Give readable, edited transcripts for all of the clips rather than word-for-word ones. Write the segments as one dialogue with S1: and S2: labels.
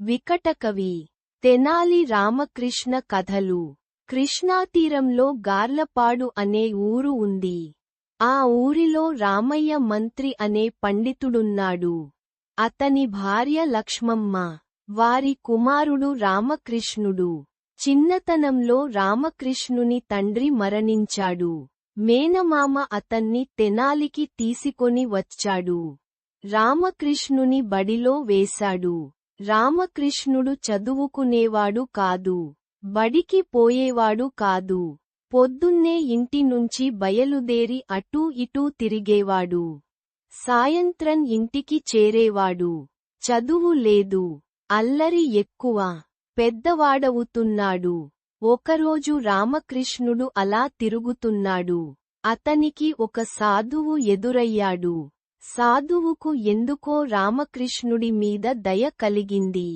S1: వికటకవి తెనాలి రామకృష్ణ కథలు. కృష్ణాతీరంలో గార్లపాడు అనే ఊరు ఉంది. ఆ ఊరిలో రామయ్య మంత్రి అనే పండితుడున్నాడు. అతని భార్య లక్ష్మమ్మ. వారి కుమారుడు రామకృష్ణుడు. చిన్నతనంలో రామకృష్ణుని తండ్రి మరణించాడు. మేనమామ అతన్ని తెనాలికి తీసుకొని వచ్చాడు. రామకృష్ణుని బడిలో వేశాడు. రామకృష్ణుడు చదువుకునేవాడు కాదు. బడికి పోయేవాడు కాదు. పొద్దున్నే ఇంటి నుంచి బయలుదేరి అటూ ఇటూ తిరిగేవాడు. సాయంత్రం ఇంటికి చేరేవాడు. చదువు లేదు. అల్లరి ఎక్కువ. పెద్దవాడవుతున్నాడు. ఒకరోజు రామకృష్ణుడు అలా తిరుగుతున్నాడు. అతనికి ఒక సాధువు ఎదురయ్యాడు. సాధువుకు ఎందుకో రామకృష్ణుడి మీద దయ కలిగింది.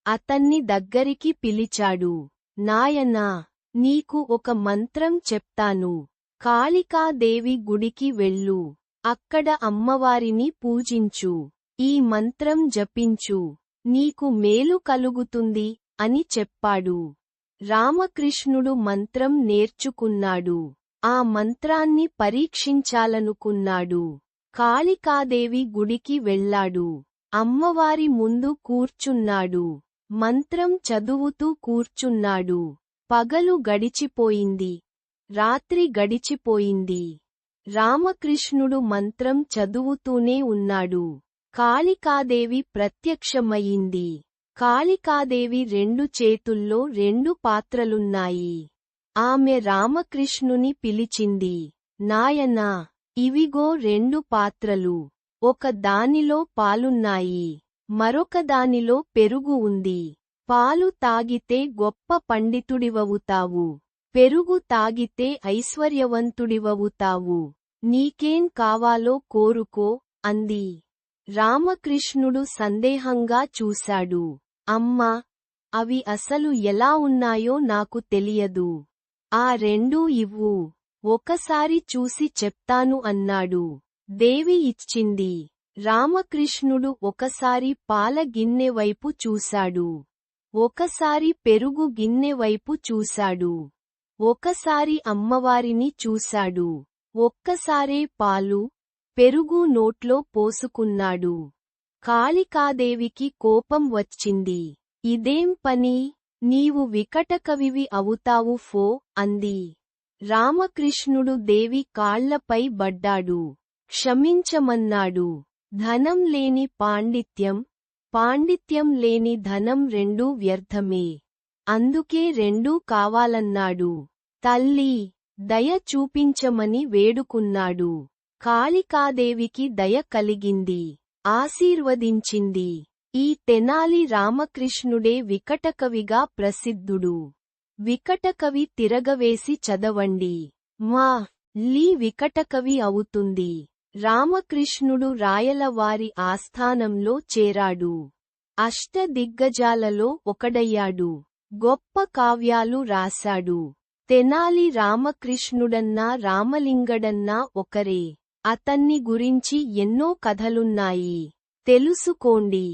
S1: అతన్ని దగ్గరికి పిలిచాడు. నాయనా, నీకు ఒక మంత్రం చెప్తాను. కాళికాదేవి గుడికి వెళ్ళు. అక్కడ అమ్మవారిని పూజించు. ఈ మంత్రం జపించు. నీకు మేలు కలుగుతుంది అని చెప్పాడు. రామకృష్ణుడు మంత్రం నేర్చుకున్నాడు. ఆ మంత్రాన్ని పరీక్షించాలనుకున్నాడు. కాళికాదేవి గుడికి వెళ్ళాడు. అమ్మవారి ముందు కూర్చున్నాడు. మంత్రం చదువుతూ కూర్చున్నాడు. పగలు గడిచిపోయింది. రాత్రి గడిచిపోయింది. రామకృష్ణుడు మంత్రం చదువుతూనే ఉన్నాడు. కాళికాదేవి ప్రత్యక్షమయింది. కాళికాదేవి 2 చేతుల్లో 2 పాత్రలున్నాయి. ఆమె రామకృష్ణుని పిలిచింది. నాయనా, ఇవిగో 2 పాత్రలు. ఒక దానిలో పాలున్నాయి. మరొక దానిలో పెరుగు ఉంది. పాలు తాగితే గొప్ప పండితుడివవుతావు. పెరుగు తాగితే ఐశ్వర్యవంతుడివవుతావు. నీకేం కావాలో కోరుకో అంది. రామకృష్ణుడు సందేహంగా చూశాడు. అమ్మా, అవి అసలు ఎలా ఉన్నాయో నాకు తెలియదు. ఆ 2 ఇవ్వు. ఒకసారి చూసి చెప్తాను అన్నాడు. దేవి ఇచ్చింది. రామకృష్ణుడు ఒకసారి పాల గిన్నె వైపు చూశాడు. ఒకసారి పెరుగు గిన్నె వైపు చూశాడు. ఒకసారి అమ్మవారిని చూశాడు. ఒక్కసారే పాలు, పెరుగు నోట్లో పోసుకున్నాడు. కాళికాదేవికి కోపం వచ్చింది. ఇదేం పని? నీవు వికటకవివి అవుతావు ఫో అంది. రామకృష్ణుడు దేవి కాళ్లపై బడ్డాడు. క్షమించమన్నాడు. ధనం లేని పాండిత్యం, పాండిత్యం లేని ధనం 2 వ్యర్థమే. అందుకే 2 కావాలన్నాడు. తల్లి, దయ చూపించమని వేడుకున్నాడు. కాళికాదేవికి దయ కలిగింది. ఆశీర్వదించింది. ఈ తెనాలి రామకృష్ణుడే వికటకవిగా ప్రసిద్ధుడు. వికటకవి తిరగవేసి చదవండి. మా లీ వికటకవి అవుతుంది. రామకృష్ణుడు రాయలవారి ఆస్థానంలో చేరాడు. అష్టదిగ్గజాలలో ఒకడయ్యాడు. గొప్ప కావ్యాలు రాశాడు. తెనాలి రామకృష్ణుడన్నా రామలింగడన్నా ఒకరే. అతన్ని గురించి ఎన్నో కథలున్నాయి. తెలుసుకోండి.